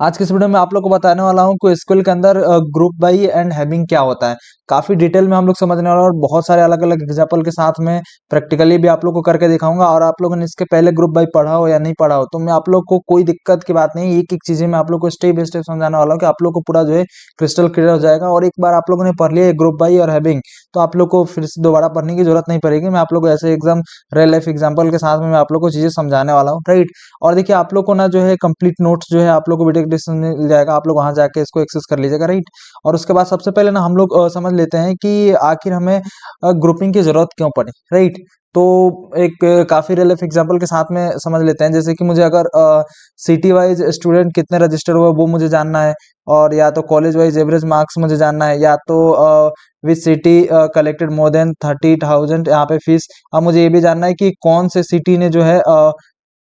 आज के इस वीडियो में आप लोग को बताने वाला हूँ कि एसक्यूएल के अंदर ग्रुप बाई एंड हैविंग क्या होता है। काफी डिटेल में हम लोग समझने वाला और बहुत सारे अलग अलग एग्जांपल के साथ में प्रैक्टिकली भी आप लोग को करके दिखाऊंगा। और आप लोगों ने इसके पहले ग्रुप बाई पढ़ा हो या नहीं पढ़ा हो तो मैं आप लोग को कोई दिक्कत की बात नहीं, एक एक चीजें मैं आप लोग को स्टेप बाय स्टेप समझाने वाला हूँ कि आप लोग को पूरा जो है क्रिस्टल क्लियर हो जाएगा। और एक बार आप लोगों ने पढ़ लिया ग्रुप बाई और हैविंग तो आप लोग को फिर से दोबारा पढ़ने की जरूरत नहीं पड़ेगी। मैं आप लोग को ऐसे एकदम रियल लाइफ एग्जाम्पल के साथ में मैं आप लोग को चीजें समझाने वाला हूँ, राइट। और देखिए आप लोग को ना जो है कंप्लीट नोट्स जो है आप लोग को वीडियो डिस्क्रिप्शन में मिल जाएगा, आप लोग वहां जाके इसको एक्सेस कर लीजिएगा, राइट। और उसके बाद सबसे पहले ना हम लोग समझ लेते हैं कि आखिर हमें ग्रुपिंग की जरूरत क्यों पड़ी, राइट। तो एक काफी रियल लाइफ एग्जांपल के साथ में समझ लेते हैं। जैसे कि मुझे अगर सिटी वाइज स्टूडेंट कितने रजिस्टर हुए वो मुझे जानना है, और या तो कॉलेज वाइज एवरेज मार्क्स मुझे जानना है, या तो which city collected more than 30,000 यहाँ पे फीस। अब मुझे ये भी जानना है कि कौन से सिटी ने जो है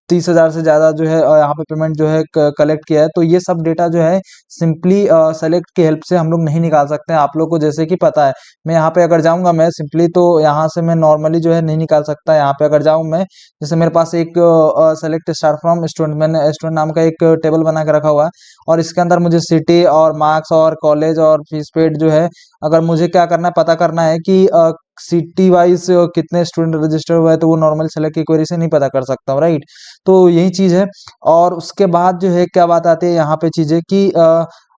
30,000 से ज्यादा जो है यहाँ पे पेमेंट जो है कलेक्ट किया है। तो ये सब डेटा जो है सिंपली सेलेक्ट की हेल्प से हम लोग नहीं निकाल सकते हैं। आप लोग को जैसे कि पता है, मैं यहाँ पे अगर जाऊंगा मैं सिंपली तो यहाँ से मैं नॉर्मली जो है नहीं निकाल सकता। यहाँ पे अगर जाऊं मैं, जैसे मेरे पास एक सेलेक्ट स्टार फ्रॉम स्टूडेंट, मैंने स्टूडेंट नाम का एक टेबल बना के रखा हुआ है, और इसके अंदर मुझे सिटी और मार्क्स और कॉलेज और फीस पेड जो है, अगर मुझे क्या करना है, पता करना है कि सिटी वाइज कितने स्टूडेंट रजिस्टर हुए हैं, तो वो नॉर्मल सेलेक्ट की क्वेरी से नहीं पता कर सकता हूँ, राइट। तो यही चीज है। और उसके बाद जो है क्या बात आती है यहाँ पे चीजें कि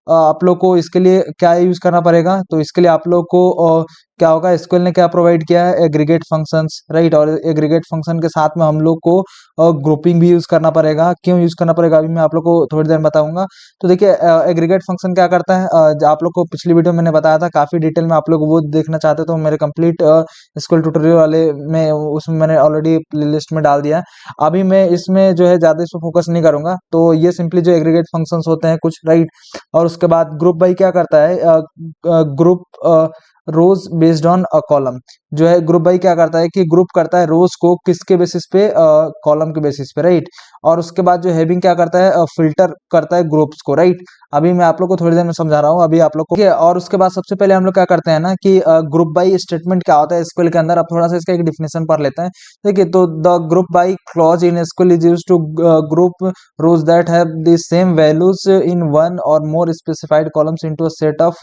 आप लोग को इसके लिए क्या यूज करना पड़ेगा। तो इसके लिए आप लोग को क्या होगा, एसक्यूएल ने क्या प्रोवाइड किया है, एग्रीगेट फंक्शंस, राइट। और एग्रीगेट फंक्शन के साथ में हम लोग को ग्रुपिंग भी यूज करना पड़ेगा। क्यों यूज करना पड़ेगा अभी मैं आप लोग को थोड़ी देर में बताऊंगा। तो देखिए एग्रीगेट फंक्शन क्या करता है, आप लोग को पिछली वीडियो मैंने बताया था काफी डिटेल में, आप लोग वो देखना चाहते तो मेरे कंप्लीट एसक्यूएल ट्यूटोरियल वाले में उसमें मैंने ऑलरेडी प्लेलिस्ट में डाल दिया है। अभी मैं इसमें जो है ज्यादा इस पर फोकस नहीं करूंगा। तो ये सिंपली जो एग्रीगेट फंक्शंस होते हैं कुछ, राइट। और उसके बाद ग्रुप बाई क्या करता है, group rows based on a column, जो है ग्रुप बाई क्या करता है कि ग्रुप करता है रोज को किसके बेसिस पे, कॉलम के बेसिस पे, राइट। और उसके बाद जो हैविंग क्या करता है, फिल्टर करता है ग्रुप्स को, राइट। अभी मैं आप लोग को थोड़ी देर में समझा रहा हूँ, अभी आप लोग को। और उसके बाद सबसे पहले हम लोग क्या करते हैं ना कि ग्रुप बाई स्टेटमेंट क्या होता है एसक्यूएल के अंदर। अब थोड़ा सा इसका एक डिफिनेशन पढ़ लेते हैं, ठीक है। तो the group by clause in SQL is used to group rows that have the same values in one or more specified columns into a set of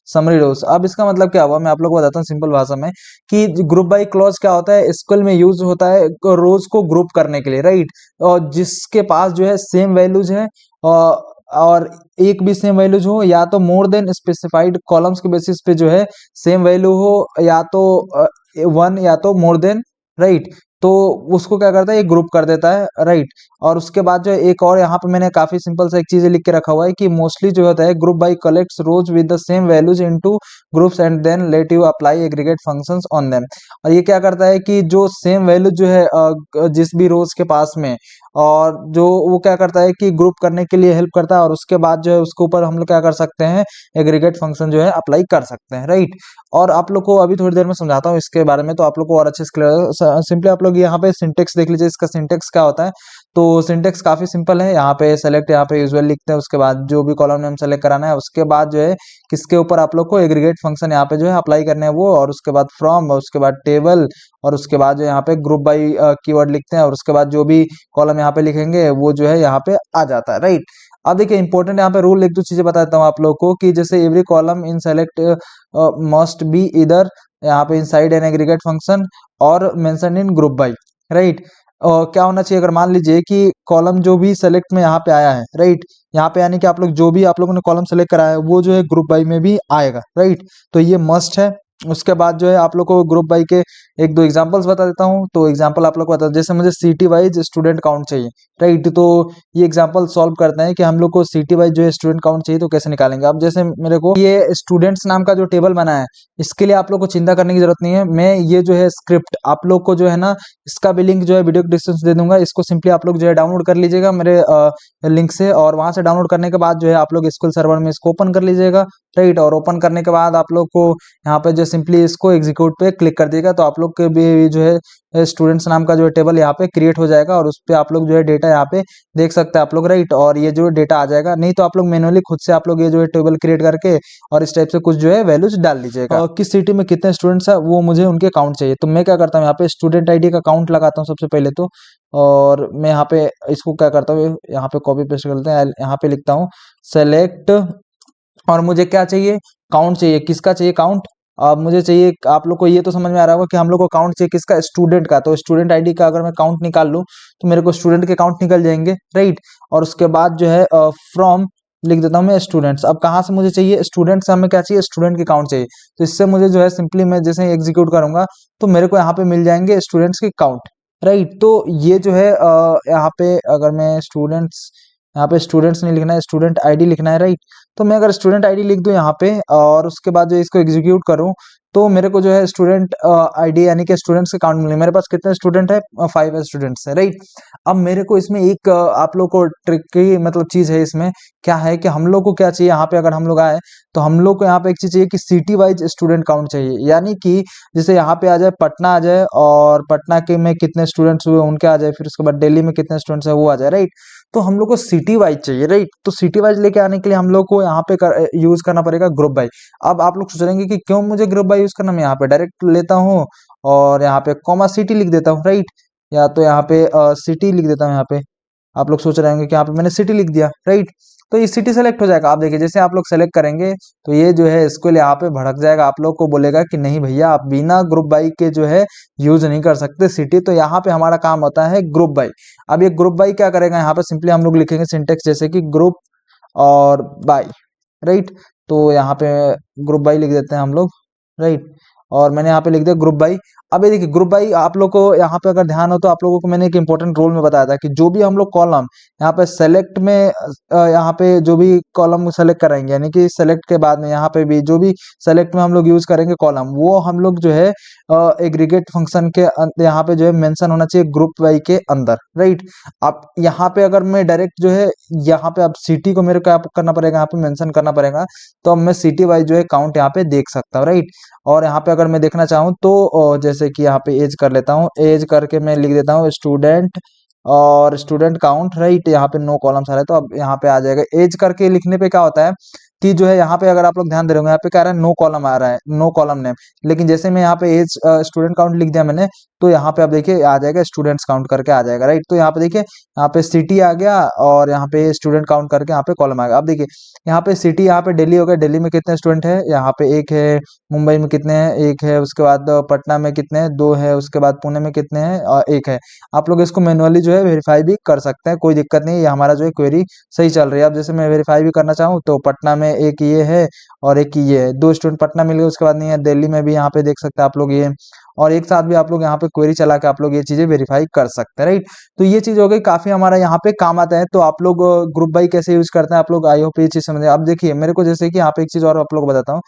summary rows। अब इसका मतलब क्या हुआ, मैं आप लोग को बताता हूँ सिंपल भाषा में कि ग्रुप बाई क्लॉज क्या होता है, एसक्यूएल में यूज होता है रोज को ग्रुप करने के लिए, राइट। और जिसके पास जो है सेम वैल्यूज है, और एक भी सेम वैल्यूज हो, या तो मोर देन स्पेसिफाइड कॉलम्स के बेसिस पे जो है सेम वैल्यू हो, या तो वन या तो मोर देन, राइट। तो उसको क्या करता है, ये ग्रुप कर देता है, राइट। और उसके बाद जो है एक और यहाँ पे मैंने काफी सिंपल सा एक चीज लिख के रखा हुआ है कि मोस्टली जो होता है group by collects rows with the same values into groups and then let you apply aggregate functions on them. और ये क्या करता है कि जो सेम वैल्यू जो है जिस भी रोज के पास में, और जो वो क्या करता है कि ग्रुप करने के लिए हेल्प करता है, और उसके बाद जो है उसके ऊपर हम लोग क्या कर सकते हैं, एग्रीगेट फंक्शन जो है अप्लाई कर सकते हैं, राइट। और आप लोग को अभी थोड़ी देर में समझाता हूँ इसके बारे में, तो आप लोग को और अच्छे से क्लियर। सिंपली आप लोग यहाँ पे सिंटेक्स देख लीजिए, इसका सिंटेक्स क्या होता है। तो सिंटेक्स काफी सिंपल है, यहाँ पे सेलेक्ट, यहाँ पे यूजुअल लिखते हैं, उसके बाद जो भी कॉलम नेम सेलेक्ट कराना है, उसके बाद जो है किसके ऊपर आप लोग को एग्रीगेट फंक्शन यहाँ पे जो है अप्लाई करने हैं वो, और उसके बाद फ्रॉम, और उसके बाद टेबल, और उसके बाद जो यहाँ पे ग्रुप बाई कीवर्ड लिखते हैं, और उसके बाद जो भी कॉलम यहाँ पे लिखेंगे वो जो है यहाँ पे आ जाता है, राइट। अब देखिए इंपॉर्टेंट यहाँ पे रूल एक दो चीजें बता देता हूँ आप लोग को कि जैसे every column in select must be इधर यहाँ पे इनसाइड एन एग्रीगेट फंक्शन और mention in group by, right. क्या होना चाहिए, अगर मान लीजिए कि कॉलम जो भी सेलेक्ट में यहाँ पे आया है, राइट, यहाँ पे यानी कि आप लोग जो भी आप लोगों ने कॉलम सेलेक्ट कराया है वो जो है ग्रुप बाई में भी आएगा, राइट। तो ये मस्ट है। उसके बाद जो है आप लोग को ग्रुप बाई के एक दो एग्जांपल्स बता देता हूँ। तो एग्जांपल आप लोग को बता, जैसे मुझे सिटी वाइज स्टूडेंट काउंट चाहिए, राइट। तो ये एग्जांपल सॉल्व करते हैं कि हम लोग को सिटी वाइज जो है स्टूडेंट काउंट चाहिए तो कैसे निकालेंगे। अब जैसे मेरे को ये स्टूडेंट्स नाम का जो टेबल बना है, इसके लिए आप लोग को चिंता करने की जरूरत नहीं है। मैं ये जो है स्क्रिप्ट आप लोग को जो है ना, इसका भी लिंक जो है वीडियो डिस्क्रिप्शन दे दूंगा। इसको सिंपली आप लोग जो है डाउनलोड कर लीजिएगा मेरे लिंक से, और वहां से डाउनलोड करने के बाद जो है आप लोग एसक्यूएल सर्वर में इसको ओपन कर लीजिएगा, राइट। और ओपन करने के बाद आप लोग को यहाँ पे जो सिंपली इसको एग्जीक्यूट पे क्लिक कर दीजिएगा तो आप लोग के भी जो है स्टूडेंट्स नाम का जो है टेबल यहाँ पे क्रिएट हो जाएगा और उस पे आप लोग जो है डेटा यहाँ पे देख सकते हैं आप लोग, राइट। और ये जो डेटा आ जाएगा, नहीं तो आप लोग मैनुअली खुद से आप लोग ये जो है टेबल क्रिएट करके और इस टाइप से कुछ जो है वैल्यूज डाल दीजिएगा। और किस सिटी में कितने स्टूडेंट्स है वो मुझे उनके काउंट चाहिए, तो मैं क्या करता हूँ यहाँ पे स्टूडेंट आईडी का काउंट लगाता हूँ सबसे पहले तो। और मैं यहाँ पे इसको क्या करता हूँ, यहाँ पे कॉपी पेस्ट करते हैं, यहाँ पे लिखता हूँ सेलेक्ट, और मुझे क्या चाहिए, काउंट चाहिए। किसका चाहिए, काउंट। अब मुझे चाहिए, आप लोग को ये तो समझ में आ रहा होगा कि हम लोग को काउंट चाहिए किसका, स्टूडेंट का। तो स्टूडेंट आईडी का अगर मैं काउंट निकाल लूँ तो मेरे को स्टूडेंट के काउंट निकल जाएंगे, राइट। और उसके बाद जो है फ्रॉम लिख देता हूँ मैं स्टूडेंट्स। अब कहाँ से मुझे चाहिए, स्टूडेंट्स से हमें क्या चाहिए, स्टूडेंट के काउंट चाहिए। तो इससे मुझे जो है सिंपली मैं जैसे एग्जीक्यूट करूंगा तो मेरे को यहाँ पे मिल जाएंगे स्टूडेंट्स के काउंट, राइट। तो ये जो है यहाँ पे अगर मैं स्टूडेंट्स, यहाँ पे स्टूडेंट्स नहीं लिखना है, स्टूडेंट आईडी लिखना है, राइट। तो मैं अगर स्टूडेंट आईडी लिख दूं यहाँ पे और उसके बाद जो इसको एग्जीक्यूट करूं तो मेरे को जो है स्टूडेंट आईडी यानी कि स्टूडेंट्स के काउंट मिले। मेरे पास कितने स्टूडेंट है, 5 स्टूडेंट्स है, राइट। अब मेरे को इसमें एक आप लोग को ट्रिकी मतलब चीज है इसमें, क्या है कि हम लोग को क्या चाहिए यहाँ पे, अगर हम लोग आए तो हम लोग को यहाँ पे एक चीज चाहिए कि सिटी वाइज स्टूडेंट काउंट चाहिए। यानी कि जैसे यहाँ पे आ जाए पटना आ जाए और पटना के में कितने स्टूडेंट्स हुए उनके आ जाए, फिर उसके बाद दिल्ली में कितने स्टूडेंट्स है वो आ जाए, राइट। तो हम लोग को सिटी वाइज चाहिए, राइट। तो सिटी वाइज लेके आने के लिए हम लोग को यहाँ पे यूज करना पड़ेगा ग्रुप बाई। अब आप लोग सोच रहे हैं कि क्यों मुझे ग्रुप बाई यूज करना, मैं यहाँ पे डायरेक्ट लेता हूँ और यहाँ पे कॉमा सिटी लिख देता हूँ, राइट। या तो यहाँ पे सिटी लिख देता हूँ यहाँ पे। आप लोग सोच रहे होंगे कि यहाँ पे मैंने सिटी लिख दिया, राइट। तो ये सिटी सेलेक्ट हो जाएगा। आप देखिए जैसे आप लोग सेलेक्ट करेंगे तो ये जो है इसको यहाँ पे भड़क जाएगा, आप लोग को बोलेगा कि नहीं भैया आप बिना ग्रुप बाई के जो है यूज नहीं कर सकते सिटी। तो यहाँ पे हमारा काम होता है ग्रुप बाई। अब ये ग्रुप बाई क्या करेगा, यहाँ पे सिंपली हम लोग लिखेंगे सिंटेक्स जैसे कि ग्रुप और बाई, राइट। तो यहाँ पे ग्रुप बाई लिख देते हैं हम लोग, राइट। और मैंने यहाँ पे लिख दिया ग्रुप बाई। अब ये देखिए ग्रुप बाई आप लोग को यहाँ पे अगर ध्यान हो तो आप लोगों को मैंने एक इंपॉर्टेंट रोल में बताया था कि जो भी हम लोग कॉलम यहाँ पे सेलेक्ट में यहाँ पे जो भी कॉलम सेलेक्ट कराएंगे, यानी कि सेलेक्ट के बाद में यहाँ पे भी जो भी सेलेक्ट में हम लोग यूज करेंगे कॉलम, वो हम लोग जो है एग्रीगेट फंक्शन के यहाँ पे जो है मेंशन होना चाहिए ग्रुप बाई के अंदर, राइट। अब यहाँ पे अगर मैं डायरेक्ट जो है यहाँ पे अब सिटी को मेरे को क्या करना पड़ेगा, यहाँ पे मेंशन करना पड़ेगा। तो अब मैं सिटी वाइज जो है काउंट यहाँ पे देख सकता हूँ, राइट। और यहाँ पे अगर मैं देखना चाहूँ तो जैसे कि यहाँ पे एज कर लेता हूँ, एज करके मैं लिख देता हूँ स्टूडेंट और स्टूडेंट काउंट, राइट। यहाँ पे नो कॉलम्स आ रहा है तो अब यहाँ पे आ जाएगा। एज करके लिखने पे क्या होता है कि जो है यहाँ पे अगर आप लोग ध्यान दे रहे होंगे यहाँ पे क्या आ रहा है, नो कॉलम आ रहा है, नो कॉलम नेम। लेकिन जैसे मैं यहाँ पे एज स्टूडेंट काउंट लिख दिया मैंने तो यहाँ पे आप देखिए आ जाएगा स्टूडेंट्स काउंट करके आ जाएगा, राइट। तो यहाँ पे देखिए यहाँ पे सिटी आ गया और यहाँ पे स्टूडेंट काउंट करके यहाँ पे कॉलम आ गया। अब देखिए यहाँ पे सिटी, यहाँ पे दिल्ली हो गया, दिल्ली में कितने स्टूडेंट है, यहाँ पे एक है। मुंबई में कितने हैं, एक है। उसके बाद पटना में कितने हैं, 2 है। उसके बाद पुणे में कितने हैं, और 1 है। आप लोग इसको मैनुअली जो है वेरीफाई भी कर सकते हैं, कोई दिक्कत नहीं है। ये हमारा जो है क्वेरी सही चल रही है। अब जैसे मैं वेरीफाई भी करना चाहूँ तो पटना में एक ये है और एक ये है, 2 स्टूडेंट पटना मिल गए। उसके बाद नहीं है, दिल्ली में भी यहाँ पे देख सकते हैं आप लोग ये, और एक साथ भी आप लोग यहाँ पे क्वेरी चला के आप लोग ये चीजें वेरीफाई कर सकते हैं, राइट। तो ये चीज हो गई, काफी हमारा यहाँ पे काम आता है। तो आप लोग ग्रुप बाई कैसे यूज करते हैं आप लोग, आई होप ये चीज समझे। अब देखिए मेरे को जैसे कि यहाँ पे एक चीज और आप लोग को बताता हूँ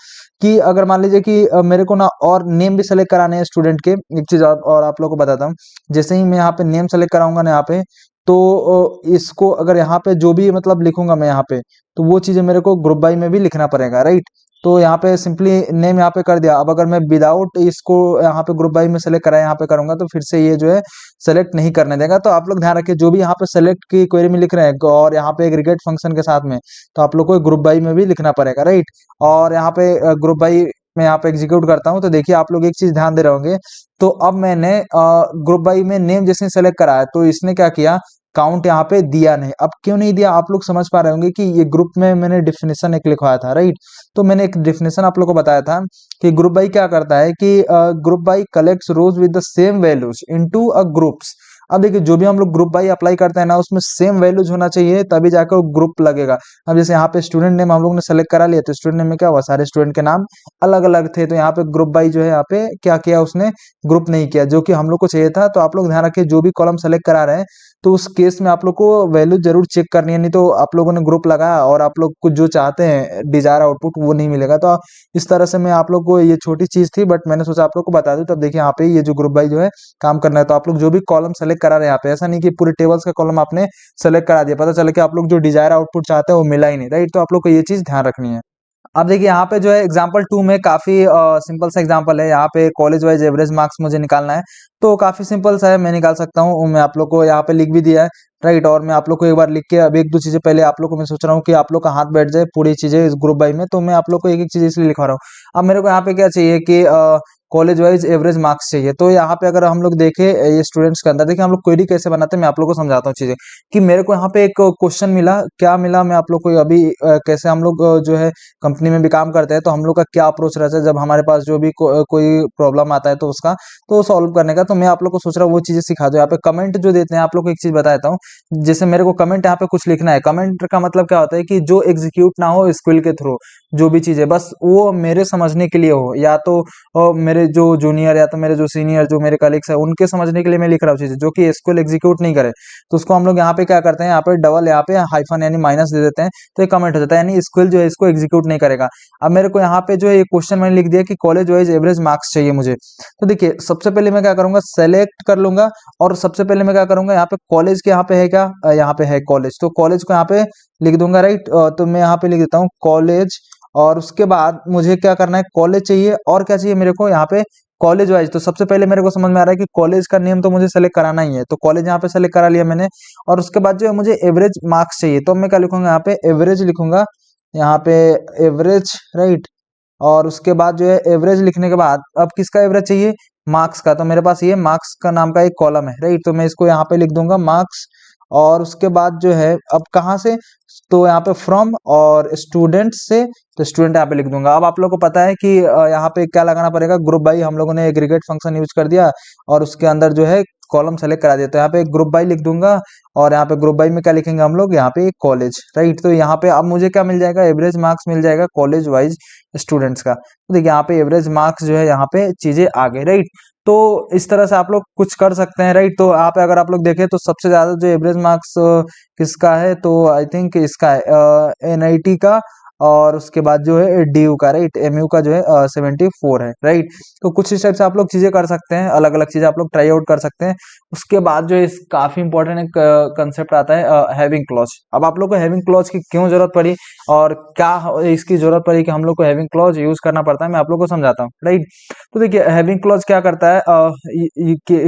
कि अगर मान लीजिए कि मेरे को ना और नेम भी सेलेक्ट कराने हैं स्टूडेंट के, एक चीज और आप लोग को बताता हूँ। जैसे ही मैं यहाँ पे नेम सेलेक्ट कराऊंगा ना यहाँ पे, तो इसको अगर यहाँ पे जो भी मतलब लिखूंगा मैं यहाँ पे, तो वो चीजें मेरे को ग्रुप बाई में भी लिखना पड़ेगा, राइट। तो यहाँ पे सिंपली नेम यहाँ पे कर दिया। अब अगर मैं विदाउट इसको यहाँ पे ग्रुप बाई में सेलेक्ट करा यहाँ पे करूंगा तो फिर से ये जो है सेलेक्ट नहीं करने देगा। तो आप लोग ध्यान रखिए जो भी यहाँ पे सेलेक्ट की क्वेरी में लिख रहे हैं और यहाँ पे एग्रीगेट फंक्शन के साथ में, तो आप लोग को ग्रुप बाई में भी लिखना पड़ेगा, राइट। और यहाँ पे ग्रुप बाई मैं यहाँ पे एग्जीक्यूट करता हूँ तो देखिए आप लोग एक चीज ध्यान दे रहे होंगे। तो अब मैंने ग्रुप बाई में नेम जैसे सेलेक्ट करा है तो इसने क्या किया, काउंट यहाँ पे दिया नहीं। अब क्यों नहीं दिया, आप लोग समझ पा रहे होंगे कि ये ग्रुप में मैंने डिफिनेशन एक लिखवाया था, राइट। तो मैंने एक डिफिनेशन आप लोग को बताया था कि ग्रुप बाई क्या करता है कि group by collects rows with the same values into a groups. अब देखिए जो भी हम लोग ग्रुप बाई अप्लाई करते हैं ना उसमें सेम वैल्यूज होना चाहिए तभी जाकर ग्रुप लगेगा। अब जैसे यहाँ पे स्टूडेंट नेम हम लोग ने सेलेक्ट करा लिया तो स्टूडेंट नेम में क्या हुआ, सारे स्टूडेंट के नाम अलग अलग थे। तो यहाँ पे ग्रुप बाई जो है यहाँ पे क्या किया उसने, ग्रुप नहीं किया, जो कि हम लोग को चाहिए था। तो आप लोग ध्यान रखिए जो भी कॉलम सेलेक्ट करा रहे हैं तो उस केस में आप लोग को वैल्यू जरूर चेक करनी है, नहीं तो आप लोगों ने ग्रुप लगाया और आप लोग कुछ जो चाहते हैं डिजायर आउटपुट वो नहीं मिलेगा। तो इस तरह से मैं आप लोग को, ये छोटी चीज थी बट मैंने सोचा आप लोग को बता दूं। तब देखिए यहाँ पे ये जो ग्रुप बाई जो है काम करना है, तो आप लोग जो भी कॉलम सेलेक्ट करा रहे हैं यहाँ पे, ऐसा नहीं कि पूरे टेबल्स का कॉलम आपने सेलेक्ट करा दिया, पता चला कि आप लोग जो डिजायर आउटपुट चाहते हैं वो मिला ही नहीं, राइट। तो आप लोग को ये चीज ध्यान रखनी है। अब देखिए यहाँ पे जो है एग्जाम्पल 2 में काफ़ी सिंपल सा एग्जाम्पल है। यहाँ पे कॉलेज वाइज एवरेज मार्क्स मुझे निकालना है, तो काफ़ी सिंपल सा है, मैं निकाल सकता हूँ। मैं आप लोग को यहाँ पे लिख भी दिया है, राइट। और मैं आप लोग को एक बार लिख के अब एक दो चीज़ें पहले आप लोग को मैं सोच रहा हूँ कि आप लोग का हाथ बैठ जाए पूरी चीज़ें इस ग्रुप बाई में, तो मैं आप लोग को एक एक चीज़ इसलिए लिखवा रहा हूँ। अब मेरे को यहाँ पे क्या चाहिए कि कॉलेज वाइज एवरेज मार्क्स चाहिए। तो यहाँ पे अगर हम लोग देखें ये स्टूडेंट्स के अंदर, देखिए हम लोग क्वेरी कैसे बनाते हैं, मैं आप लोग को समझाता हूँ चीज़ें। कि मेरे को यहाँ पे एक क्वेश्चन मिला, क्या मिला मैं आप लोग को अभी कैसे हम लोग जो है कंपनी में भी काम करते हैं, तो हम लोग का क्या अप्रोच रहता है जब हमारे पास जो भी कोई प्रॉब्लम आता है तो उसका तो सॉल्व करने का। तो मैं आप लोग को सोच रहा हूँ वो चीज़ें सिखा दो। यहाँ पे कमेंट जो देते हैं, आप लोग को एक चीज़ बता देता हूँ। जैसे मेरे को कमेंट यहाँ पे कुछ लिखना है, कमेंट का मतलब क्या होता है कि जो एग्जीक्यूट ना हो स्किल के थ्रू, जो भी चीज़ है बस वो मेरे समझने के लिए हो, या तो मेरे जो जूनियर या तो मेरे जो सीनियर जो मेरे कलीग्स है उनके समझने के लिए मैं लिख रहा हूँ चीज़ें, जो कि एसक्यूएल एग्जीक्यूट नहीं करे। तो उसको हम लोग यहाँ पे क्या करते हैं, यहाँ पे डबल यहाँ पे हाइफन यानी माइनस दे देते हैं, तो ये कमेंट हो जाता है, यानी स्किल जो है इसको एग्जीक्यूट नहीं करेगा। अब मेरे को यहाँ पे जो है ये क्वेश्चन मैंने लिख दिया कि कॉलेज वाइज एवरेज मार्क्स चाहिए मुझे। तो देखिए सबसे पहले मैं क्या करूंगा, सेलेक्ट कर लूंगा, और सबसे पहले मैं क्या करूंगा, यहाँ पे कॉलेज के यहाँ पे है क्या, यहाँ पे है कॉलेज, तो कॉलेज को यहाँ पे लिख दूंगा, राइट। तो मैं यहाँ पे लिख देता हूँ कॉलेज, और उसके बाद मुझे क्या करना है, कॉलेज चाहिए, और क्या चाहिए मेरे को यहाँ पे कॉलेज वाइज। तो सबसे पहले मेरे को समझ में आ रहा है कि कॉलेज का नेम तो मुझे सेलेक्ट कराना ही है, तो कॉलेज यहाँ पे सेलेक्ट करा लिया मैंने। और उसके बाद जो है मुझे एवरेज मार्क्स चाहिए, तो मैं क्या लिखूंगा, यहाँ पे एवरेज लिखूंगा, यहाँ पे एवरेज, राइट। और उसके बाद जो है एवरेज लिखने के बाद अब किसका एवरेज चाहिए, मार्क्स का। तो मेरे पास ये मार्क्स का नाम का एक कॉलम है, राइट। तो मैं इसको यहाँ पे लिख दूंगा मार्क्स, और उसके बाद जो है अब कहाँ से, तो यहाँ पे फ्रॉम और स्टूडेंट से, तो स्टूडेंट यहाँ पे लिख दूंगा। अब आप लोगों को पता है कि यहाँ पे क्या लगाना पड़ेगा, ग्रुप बाई हम लोगों ने एग्रीगेट फंक्शन यूज कर दिया, और उसके अंदर जो है कॉलम सेलेक्ट करा दिया। तो यहाँ पे ग्रुप बाई लिख दूंगा, और यहाँ पे ग्रुप बाई में क्या लिखेंगे हम लोग, यहाँ पे कॉलेज, राइट। तो यहाँ पे अब मुझे क्या मिल जाएगा, एवरेज मार्क्स मिल जाएगा कॉलेज वाइज स्टूडेंट्स का। तो देखिए यहाँ पे एवरेज मार्क्स जो है यहाँ पे चीजें आ गई, राइट। तो इस तरह से आप लोग कुछ कर सकते हैं, राइट। तो आप अगर आप लोग देखें तो सबसे ज्यादा जो एवरेज मार्क्स किसका है, तो आई थिंक इसका है एनआईटी का, और उसके बाद जो है डीयू का, राइट। एमयू का जो है 74 है, राइट। तो कुछ इस टाइप से आप लोग चीजें कर सकते हैं, अलग अलग चीजें आप लोग ट्राई आउट कर सकते हैं। उसके बाद जो है काफी इंपॉर्टेंट एक कंसेप्ट आता है हैविंग क्लॉज। अब आप लोग को हैविंग क्लॉज की क्यों जरूरत पड़ी, और क्या इसकी जरूरत पड़ी कि हम लोग को हैविंग क्लॉज यूज करना पड़ता है, मैं आप लोग को समझाता हूँ, राइट। तो देखिए हैविंग क्लॉज क्या करता है,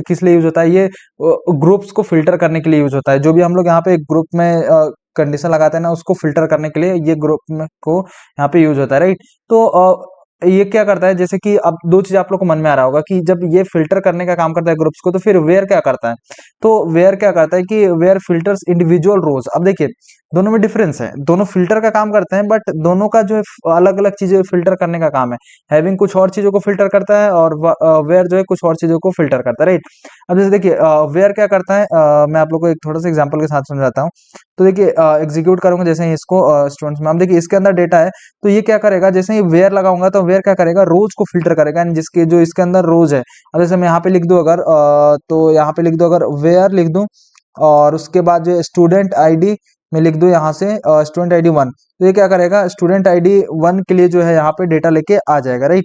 किस लिए यूज होता है, ये ग्रुप्स को फिल्टर करने के लिए यूज होता है। जो भी हम लोग यहाँ पे ग्रुप में कंडीशन लगाते हैं ना, उसको फिल्टर करने के लिए ये ग्रुप में को यहाँ पे यूज होता है, राइट। तो ये क्या करता है, जैसे कि अब दो चीज आप लोग को मन में आ रहा होगा कि जब ये फिल्टर करने का काम करता है ग्रुप्स को, तो फिर वेयर क्या करता है, तो वेयर क्या करता है कि वेयर फिल्टर्स इंडिविजुअल रोज। अब देखिए दोनों में डिफरेंस है, दोनों फिल्टर का काम करते हैं, बट दोनों का जो है अलग अलग चीजें फिल्टर करने का काम है। हैविंग कुछ और चीजों को फिल्टर करता है, और वेयर जो है कुछ और चीजों को फिल्टर करता है, राइट। अब जैसे देखिए वेयर क्या करता है, मैं आप लोग को एक थोड़ा सा एग्जांपल के साथ समझाता हूँ। तो देखिए एग्जीक्यूट करूंगा जैसे ही इसको स्टूडेंट्स में, अब देखिए इसके अंदर डेटा है, तो ये क्या करेगा, जैसे ही वेयर लगाऊंगा तो वेयर क्या करेगा, रोज को फिल्टर करेगा, यानी जिसके जो इसके अंदर रोज है। अब जैसे मैं यहाँ पे लिख दूं अगर तो यहाँ पे लिख दूं अगर वेयर लिख दूं, और उसके बाद जो स्टूडेंट आईडी में लिख दूं यहाँ से स्टूडेंट आईडी 1, तो ये क्या करेगा, स्टूडेंट आईडी 1 के लिए जो है यहाँ पे डेटा लेके आ जाएगा, राइट।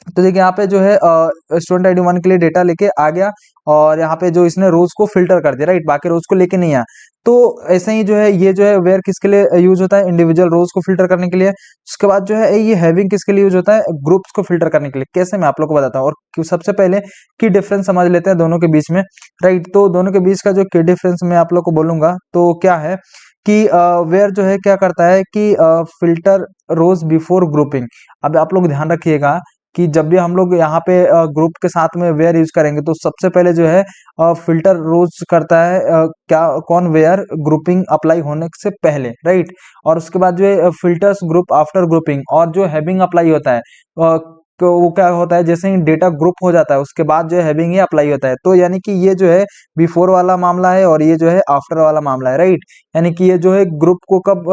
तो देखिए यहाँ पे जो है स्टूडेंट आईडी 1 के लिए डेटा लेके आ गया, और यहाँ पे जो इसने रोज को फिल्टर कर दिया, राइट, बाकी रोज को लेके नहीं आया। तो ऐसे ही जो है ये जो है वेयर किसके लिए यूज होता है, इंडिविजुअल रोज को फिल्टर करने के लिए। उसके बाद जो है ये हैविंग किसके लिए यूज होता है, ग्रुप्स को फिल्टर करने के लिए। कैसे, मैं आप लोग को बताता हूँ। और सबसे पहले की डिफरेंस समझ लेते हैं दोनों के बीच में, राइट। तो दोनों के बीच का जो की डिफरेंस मैं आप लोग को बोलूंगा, तो क्या है कि वेयर जो है क्या करता है कि फिल्टर रोज बिफोर ग्रुपिंग। अब आप लोग ध्यान रखिएगा कि जब भी हम लोग यहाँ पे ग्रुप के साथ में वेयर यूज करेंगे, तो सबसे पहले जो है फिल्टर रोज करता है क्या, कौन, वेयर ग्रुपिंग अप्लाई होने से पहले, राइट। और उसके बाद जो है फिल्टर्स ग्रुप आफ्टर ग्रुपिंग, और जो हैविंग अप्लाई होता है तो वो क्या होता है, जैसे ही डेटा ग्रुप हो जाता है उसके बाद जो है हैविंग ही अप्लाई होता है। तो यानी कि ये जो है बिफोर वाला मामला है, और ये जो है आफ्टर वाला मामला है, राइट। यानी कि ये जो है ग्रुप को कब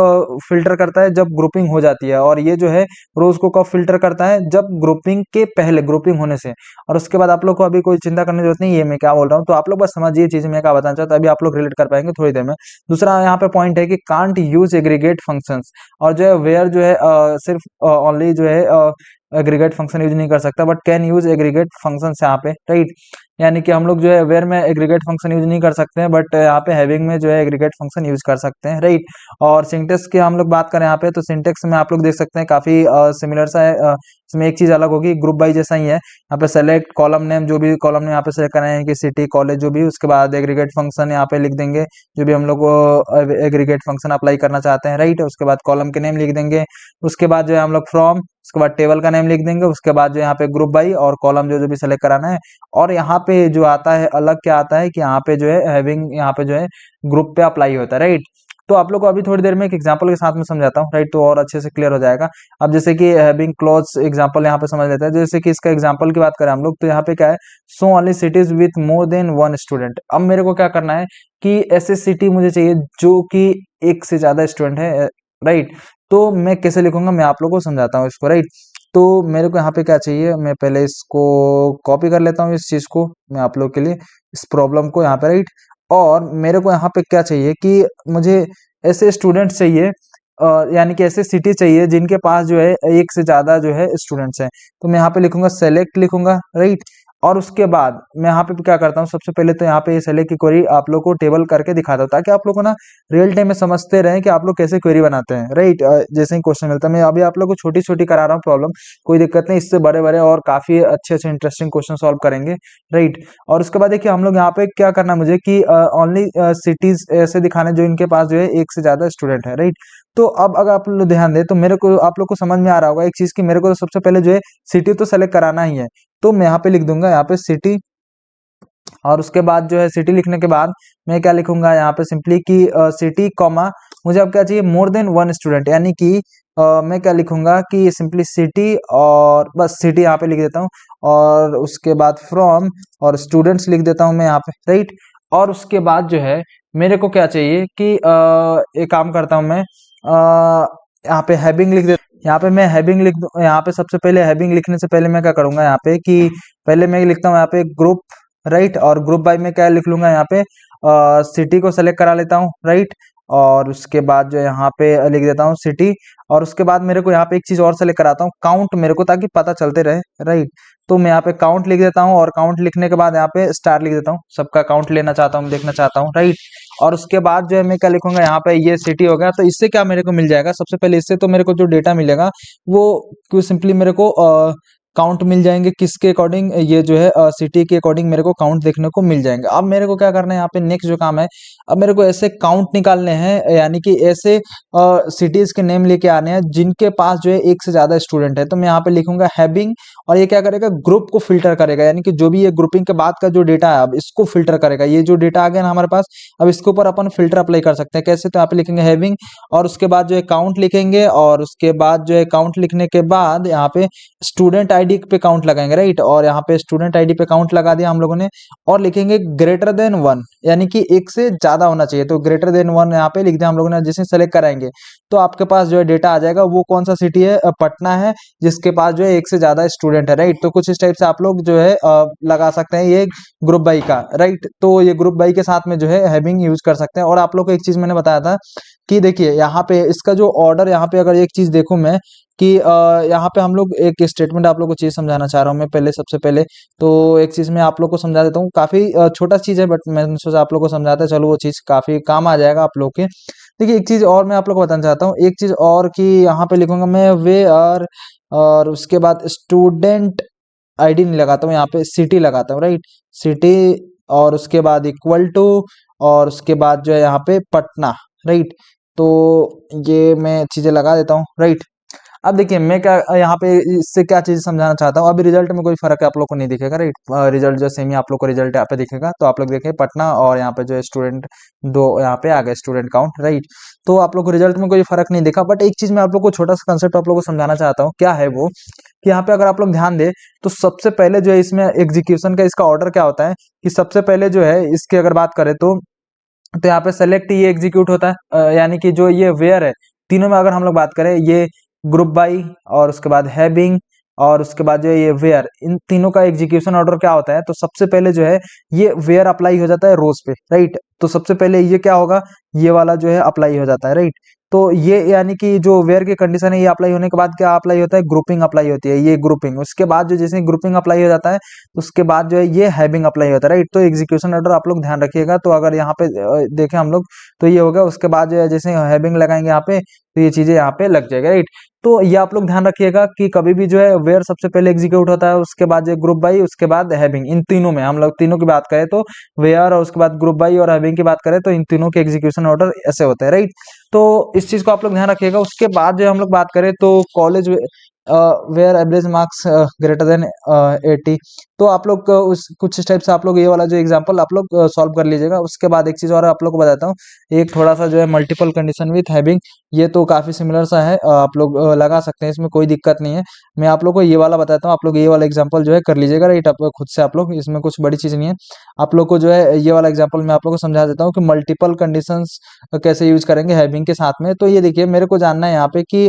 फिल्टर करता है, जब ग्रुपिंग हो जाती है, और ये जो है रोज को कब फिल्टर करता है, जब ग्रुपिंग के पहले, ग्रुपिंग होने से। और उसके बाद आप लोग को अभी कोई चिंता करने की जरूरत नहीं, ये मैं क्या बोल रहा हूँ, तो आप लोग बस समझिए चीज मैं क्या बताना चाहता हूँ, अभी आप लोग रिलेट कर पाएंगे थोड़ी देर में। दूसरा यहाँ पे पॉइंट है कि कांट यूज एग्रीगेट फंक्शंस, और जो है वेयर जो है सिर्फ ओनली जो है एग्रीगेट फंक्शन यूज नहीं कर सकता, but can use aggregate functions यहाँ पे, राइट। यानी कि हम लोग जो है वेयर में एग्रीगेट फंक्शन यूज नहीं कर सकते हैं, बट यहाँ पे हैविंग में जो है एग्रीगेट फंक्शन यूज कर सकते हैं, राइट। और सिंटेक्स की हम लोग बात करें यहाँ पे, तो सिंटेक्स में आप लोग देख सकते हैं काफी सिमिलर सा है। इसमें एक चीज अलग होगी, ग्रुप बाई जैसा ही है। यहाँ पे सेलेक्ट कॉलम नेम, जो भी कॉलम नेम यहाँ पे सेलेक्ट करना है कि सिटी कॉलेज जो भी, उसके बाद एग्रीगेट फंक्शन यहाँ पे लिख देंगे, जो भी हम लोग को एग्रीगेट फंक्शन अप्लाई करना चाहते हैं, राइट। उसके बाद कॉलम के नेम लिख देंगे, उसके बाद जो है हम लोग फ्रॉम, उसके बाद टेबल का नेम लिख देंगे, उसके बाद जो यहाँ पे ग्रुप बाई और कॉलम जो जो भी सेलेक्ट कराना है। और यहाँ पे जो आता है अलग क्या आता है कि यहाँ पे जो है हैविंग, यहाँ पे जो है ग्रुप पे अप्लाई होता है, राइट। तो आप लोग को अभी थोड़ी देर में एक एग्जांपल के साथ में समझाता हूँ, राइट, तो और अच्छे से क्लियर हो जाएगा। अब जैसे कि हैविंग क्लोज एग्जांपल यहाँ पे समझ लेते हैं। जैसे कि इसका एग्जांपल की बात करें हम लोग, तो यहाँ पे क्या है, so only cities with more than one student. अब मेरे को क्या करना है कि ऐसे सिटी मुझे चाहिए जो कि एक से ज्यादा स्टूडेंट है, राइट। तो मैं कैसे लिखूंगा, मैं आप लोगों को समझाता हूँ इसको, राइट। तो मेरे को यहाँ पे क्या चाहिए, मैं पहले इसको कॉपी कर लेता हूँ, इस चीज को मैं आप लोग के लिए, इस प्रॉब्लम को यहाँ पे, राइट। और मेरे को यहाँ पे क्या चाहिए कि मुझे ऐसे स्टूडेंट चाहिए, यानी कि ऐसे सिटी चाहिए जिनके पास जो है एक से ज्यादा जो है स्टूडेंट्स हैं। तो मैं यहाँ पे लिखूंगा सेलेक्ट लिखूंगा, राइट। और उसके बाद मैं यहाँ पे क्या करता हूँ, सबसे पहले तो यहाँ पे सेलेक्ट की क्वेरी आप लोग को टेबल करके दिखाता हूँ, ताकि आप लोग को ना रियल टाइम में समझते रहें कि आप लोग कैसे क्वेरी बनाते हैं, राइट। जैसे ही क्वेश्चन मिलता है, मैं अभी आप लोग को छोटी छोटी करा रहा हूँ प्रॉब्लम, कोई दिक्कत नहीं, इससे बड़े बड़े और काफी अच्छे अच्छे इंटरेस्टिंग क्वेश्चन सॉल्व करेंगे, राइट। और उसके बाद देखिए हम लोग यहाँ पे क्या करना है मुझे कि ओनली सिटीज ऐसे दिखाने जो इनके पास जो है एक से ज्यादा स्टूडेंट है, राइट। तो अब अगर आप लोग ध्यान दें तो मेरे को, आप लोग को समझ में आ रहा होगा एक चीज की, मेरे को तो सबसे पहले जो है सिटी तो सेलेक्ट कराना ही है। तो मैं यहाँ पे लिख दूंगा यहाँ पे सिटी, और उसके बाद जो है सिटी लिखने के बाद मैं क्या लिखूंगा यहाँ पे सिंपली कि सिटी कॉमा, मुझे अब क्या चाहिए, मोर देन वन स्टूडेंट, यानी कि मैं क्या लिखूंगा कि सिंपली सिटी, और बस सिटी यहाँ पे लिख देता हूँ, और उसके बाद फ्रॉम, और स्टूडेंट्स लिख देता हूँ मैं यहाँ पे, राइट। और उसके बाद जो है मेरे को क्या चाहिए कि एक काम करता हूँ मैं, यहाँ पे हैविंग लिख दे, यहाँ पे मैं हैविंग लिख दूं। यहाँ पे सबसे पहले हैविंग लिखने से पहले मैं क्या करूंगा यहाँ पे कि पहले मैं लिखता हूँ यहाँ पे ग्रुप, राइट। और ग्रुप बाय में क्या लिख लूंगा यहाँ पे, सिटी को सेलेक्ट करा लेता हूँ, राइट। और उसके बाद जो यहाँ पे लिख देता हूँ सिटी, और उसके बाद मेरे को यहाँ पे एक चीज और सेलेक्ट कराता हूँ, काउंट, मेरे को ताकि पता चलते रहे, राइट। तो मैं यहाँ पे काउंट लिख देता हूँ, और काउंट लिखने के बाद यहाँ पे स्टार लिख देता हूँ, सबका काउंट लेना चाहता हूँ, देखना चाहता हूँ, राइट। और उसके बाद जो है मैं क्या लिखूंगा यहाँ पे, ये सिटी हो गया। तो इससे क्या मेरे को मिल जाएगा, सबसे पहले इससे तो मेरे को जो डेटा मिलेगा वो सिंपली मेरे को काउंट मिल जाएंगे, किसके अकॉर्डिंग, ये जो है सिटी के अकॉर्डिंग मेरे को काउंट देखने को मिल जाएंगे। अब मेरे को क्या करना है यहाँ पे, नेक्स्ट जो काम है, अब मेरे को ऐसे काउंट निकालने हैं, यानी कि ऐसे सिटीज के नेम लेके आने हैं जिनके पास जो है एक से ज्यादा स्टूडेंट है। तो मैं यहाँ पे लिखूंगा हैविंग, और ये क्या करेगा, ग्रुप को फिल्टर करेगा, यानी कि जो भी ये ग्रुपिंग के बाद का जो डेटा है अब इसको फिल्टर करेगा। ये जो डेटा आ गया ना हमारे पास, अब इसके ऊपर अपन फिल्टर अप्लाई कर सकते हैं, कैसे, तो यहाँ पे लिखेंगे हैविंग, और उसके बाद जो है काउंट लिखेंगे, और उसके बाद जो है काउंट लिखने के बाद यहाँ पे स्टूडेंट आईडी पे काउंट लगाएंगे, राइट। और यहाँ पे स्टूडेंट आईडी पे काउंट लगा दिया हम लोगों ने, और लिखेंगे ग्रेटर देन वन, यानी कि एक से ज्यादा होना चाहिए। तो ग्रेटर देन वन यहाँ पे लिख दिया हम लोगों ने, जिसे सेलेक्ट कराएंगे तो आपके पास जो है डेटा आ जाएगा, वो कौन सा सिटी है, पटना है, जिसके पास जो है एक से ज्यादा स्टूडेंट है, राइट। तो कुछ इस टाइप से आप लोग जो है लगा सकते हैं ये ग्रुप बाई का, राइट। तो ये ग्रुप बाई के साथ में जो है हैविंग यूज कर सकते हैं। और आप लोग को एक चीज मैंने बताया था कि देखिए यहाँ पे इसका जो ऑर्डर, यहाँ पे अगर एक चीज देखूं मैं कि यहाँ पे हम लोग एक स्टेटमेंट आप लोग को चीज समझाना चाह रहा हूँ मैं, पहले सबसे पहले तो एक चीज मैं आप लोग को समझा देता हूँ, काफी छोटा चीज है, बट मैंने सोचा आप लोग को समझाते चलो, वो चीज काफी काम आ जाएगा आप लोग के। देखिए एक चीज और मैं आप लोग को बताना चाहता हूँ, एक चीज और कि यहाँ पे लिखूंगा मैं वे आर, और उसके बाद स्टूडेंट आईडी नहीं लगाता हूँ, यहाँ पे सिटी लगाता हूँ, राइट। सिटी, और उसके बाद इक्वल टू, और उसके बाद जो है यहाँ पे पटना, राइट। तो ये मैं चीजें लगा देता हूँ, राइट। अब देखिए मैं क्या यहाँ पे इससे क्या चीज समझाना चाहता हूँ, अभी रिजल्ट में कोई फर्क आप लोग को नहीं दिखेगा, राइट। रिजल्ट जो सेम ही आप लोग को रिजल्ट यहाँ पे दिखेगा, तो आप लोग देखें पटना, और यहाँ पे जो है स्टूडेंट दो यहाँ पे आ गए, स्टूडेंट काउंट, राइट। तो आप लोग को रिजल्ट में कोई फर्क नहीं दिखा, बट एक चीज मैं आप लोग को छोटा सा कंसेप्ट आप लोग को समझाना चाहता हूँ, क्या है वो कि यहाँ पे अगर आप लोग ध्यान दें तो सबसे पहले जो है इसमें एग्जीक्यूशन का इसका ऑर्डर क्या होता है कि सबसे पहले जो है इसकी अगर बात करें तो यहाँ पे सेलेक्ट ये एग्जीक्यूट होता है, यानी कि जो ये वेयर है, तीनों में अगर हम लोग बात करें, ये ग्रुप बाई, और उसके बाद हैविंग, और उसके बाद जो है ये वेयर, इन तीनों का एग्जीक्यूशन ऑर्डर क्या होता है, तो सबसे पहले जो है ये वेयर अप्लाई हो जाता है रोज पे, राइट। तो सबसे पहले ये क्या होगा, ये वाला जो है अप्लाई हो जाता है, राइट। तो ये यानी कि जो वेयर की कंडीशन है ये अप्लाई होने के बाद क्या अप्लाई होता है, ग्रुपिंग अप्लाई होती है, ये ग्रुपिंग। उसके बाद जो जैसे ग्रुपिंग अप्लाई हो जाता है उसके बाद जो है ये हैविंग अप्लाई होता है, राइट। तो एग्जीक्यूशन ऑर्डर आप लोग ध्यान रखिएगा। तो अगर यहाँ पे देखें हम लोग तो ये होगा, उसके बाद जो है जैसे हैविंग लगाएंगे यहाँ पे तो ये चीजें यहाँ पे लग जाएगा, राइट। तो ये आप लोग ध्यान रखिएगा कि कभी भी जो है वेयर सबसे पहले एग्जीक्यूट होता है, उसके बाद जो ग्रुप बाई, उसके बाद हैविंग। इन तीनों में हम लोग तीनों की बात करें तो वेयर और उसके बाद ग्रुप बाई और हैविंग की बात करें तो इन तीनों के एग्जीक्यूशन ऑर्डर ऐसे होते हैं, राइट। तो इस चीज को आप लोग ध्यान रखिएगा। उसके बाद जो हम लोग बात करें तो college where average marks greater than 80, तो आप लोग उस कुछ टाइप से आप लोग ये वाला जो एग्जांपल आप लोग सॉल्व कर लीजिएगा। उसके बाद एक चीज और आप लोग को बताता हूँ, एक थोड़ा सा जो है मल्टीपल कंडीशन विथ हैविंग, ये तो काफी सिमिलर सा है, आप लोग लगा सकते हैं, इसमें कोई दिक्कत नहीं है। मैं आप लोग को ये वाला बताता हूँ, आप लोग ये वाला एग्जांपल जो है कर लीजिएगा, राइट। आप खुद से आप लोग, इसमें कुछ बड़ी चीज नहीं है। आप लोग को जो है ये वाला एग्जांपल मैं आप लोग को समझा देता हूँ कि मल्टीपल कंडीशंस कैसे यूज करेंगे हैविंग के साथ में। तो ये देखिए, मेरे को जानना है यहाँ पे कि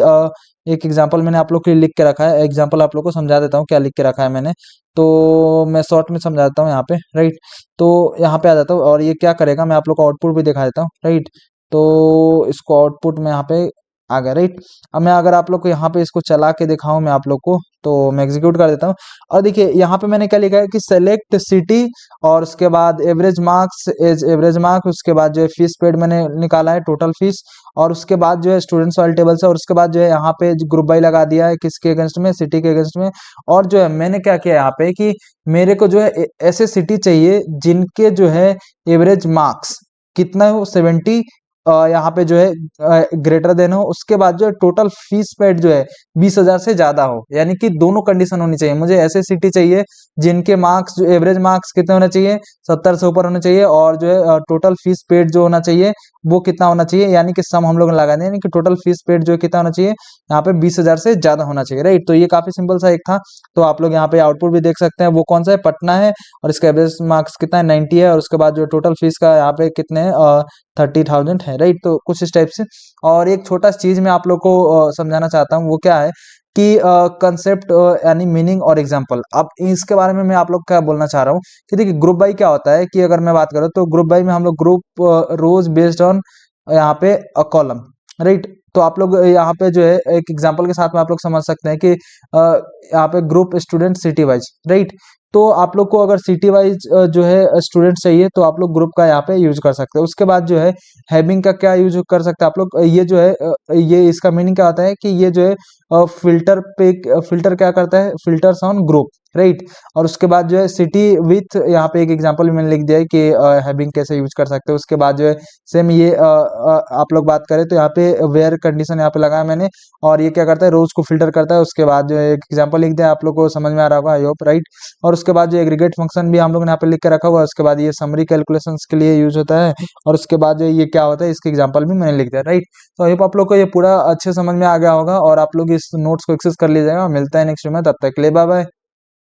एक एग्जांपल मैंने आप लोग के लिए लिख के रखा है, एग्जांपल आप लोग को समझा देता हूँ क्या लिख के रखा है मैंने। तो मैं शॉर्ट में समझा देता हूँ यहाँ पे, राइट। तो यहाँ पे आ जाता हूँ और ये क्या करेगा, मैं आप लोग को आउटपुट भी दिखा देता हूँ, राइट। तो इसको आउटपुट में यहाँ पे आ गया, राइट। अब मैं अगर आप लोग को यहाँ पे इसको चला के दिखाऊं मैं आप लोग को, तो मैं एग्जीक्यूट कर देता हूँ। और देखिए यहाँ पे मैंने क्या लिखा है कि सेलेक्ट सिटी, और उसके बाद average marks as average marks, उसके बाद जो है फीस पेड मैंने निकाला है टोटल फीस, और उसके बाद जो है स्टूडेंट्स वाले टेबल से, और उसके बाद जो है यहाँ पे ग्रुप बाई लगा दिया है किसके अगेंस्ट में, सिटी के अगेंस्ट में। और जो है मैंने क्या किया यहाँ पे कि मेरे को जो है ऐसे सिटी चाहिए जिनके जो है एवरेज मार्क्स कितना हो, 70, यहाँ पे जो है ग्रेटर देन हो, उसके बाद जो है टोटल फीस पेड जो है 20,000 से ज्यादा हो। यानी कि दोनों कंडीशन होनी चाहिए, मुझे ऐसे सिटी चाहिए जिनके मार्क्स जो एवरेज मार्क्स कितने होने चाहिए, 70 से ऊपर होने चाहिए, और जो है टोटल फीस पेड जो होना चाहिए वो कितना होना चाहिए, यानी कि सम हम लोग लगा दें, यानी कि टोटल फीस पेड जो है कितना होना चाहिए, यहाँ पे 20,000 से ज्यादा होना चाहिए, राइट। तो ये काफी सिंपल सा एक था। तो आप लोग यहाँ पे आउटपुट भी देख सकते हैं, वो कौन सा है, पटना है, और इसका एवरेज मार्क्स कितना है, 90 है, और उसके बाद जो टोटल फीस का यहाँ पे कितने हैं, 30,000 है, राइट। तो कुछ इस टाइप से। और एक छोटा सा चीज मैं आप लोग को समझाना चाहता हूँ, वो क्या है कि कंसेप्ट यानी मीनिंग और एग्जांपल। अब इसके बारे में मैं आप लोग क्या बोलना चाह रहा हूँ कि देखिए ग्रुप बाई क्या होता है, कि अगर मैं बात करूँ तो ग्रुप बाई में हम लोग ग्रुप रोज बेस्ड ऑन यहाँ पे कॉलम, राइट। तो आप लोग यहाँ पे जो है एक एग्जांपल के साथ में आप लोग समझ सकते हैं कि यहाँ पे group student city wise, right. तो आप लोग को अगर सिटी वाइज जो है स्टूडेंट चाहिए तो आप लोग ग्रुप का यहाँ पे यूज कर सकते हैं। उसके बाद जो है हैविंग का क्या यूज कर सकते हैं आप लोग, ये जो है ये इसका मीनिंग क्या होता है कि ये जो है फिल्टर पे, फिल्टर क्या करता है, फिल्टर्स ऑन ग्रुप, राइट। और उसके बाद जो है सिटी विथ, यहाँ पे एक एग्जांपल मैंने लिख दिया है कि हैविंग कैसे यूज कर सकते हैं। उसके बाद जो है सेम ये आप लोग बात करें तो यहाँ पे वेयर कंडीशन यहाँ पे लगाया मैंने, और ये क्या करता है, रोज को फिल्टर करता है। उसके बाद जो है एक एग्जांपल लिख दिया, आप लोग को समझ में आ रहा होगा आई होप, राइट। और उसके बाद जो एग्रीगेट फंक्शन भी हम लोग ने यहाँ पे लिख के रखा हुआ है। उसके बाद ये समरी कैलकुलेशंस के लिए यूज होता है, और उसके बाद जो ये क्या होता है इसके एग्जांपल भी मैंने लिख दिया, राइट। तो आई होप आप लोग को ये पूरा अच्छे समझ में आ गया होगा, और आप लोग इस नोट्स को एक्सेस कर लीजिएगा। मिलता है नेक्स्ट में, तब तक के लिए बाय बाय।